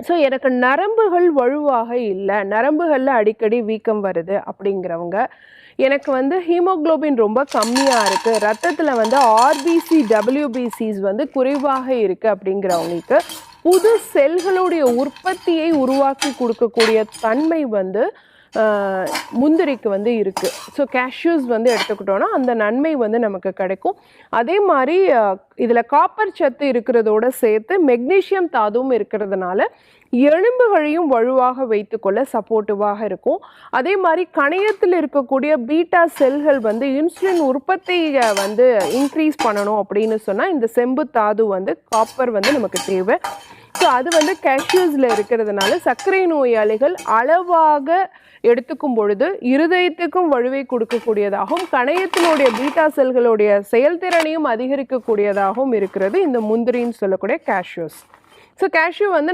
So எனக்கு நரம்புகள் வலுவாக இல்லை, நரம்புகளில் அடிக்கடி வீக்கம் வருது அப்படிங்கிறவங்க, எனக்கு வந்து ஹீமோகுளோபின் ரொம்ப கம்மியாக இருக்குது, ரத்தத்தில் வந்து ஆர்பிசி டபிள்யூபிசிஸ் வந்து குறைவாக இருக்குது அப்படிங்கிறவங்களுக்கு புது செல்களுடைய உற்பத்தியை உருவாக்கி கொடுக்கக்கூடிய தன்மை வந்து முந்திரிக்கு வந்து இருக்குது. ஸோ கேஷ்யூஸ் வந்து எடுத்துக்கிட்டோன்னா அந்த நன்மை வந்து நமக்கு கிடைக்கும். அதே மாதிரி இதில் காப்பர் சத்து இருக்கிறதோட சேர்த்து மெக்னீஷியம் தாதுவும் இருக்கிறதுனால எலும்புகளையும் வலுவாக வைத்துக்கொள்ள சப்போர்ட்டிவாக இருக்கும். அதே மாதிரி கணையத்தில் இருக்கக்கூடிய பீட்டா செல்கள் வந்து இன்சுலின் உற்பத்தியை வந்து இன்க்ரீஸ் பண்ணணும் அப்படின்னு சொன்னால் இந்த செம்பு தாது வந்து காப்பர் வந்து நமக்கு தேவை. ஸோ அது வந்து கேஷ்யூஸில் இருக்கிறதுனால சர்க்கரை நோயாளிகள் அளவாக எடுத்துக்கும் பொழுது இருதயத்துக்கும் வலுவை கொடுக்கக்கூடியதாகவும் கணையத்தினுடைய பீட்டா செல்களுடைய செயல்திறனையும் அதிகரிக்கக்கூடியதாகவும் இருக்கிறது இந்த முந்திரின்னு சொல்லக்கூடிய கேஷ்யூஸ். ஸோ கேஷ்யூ வந்து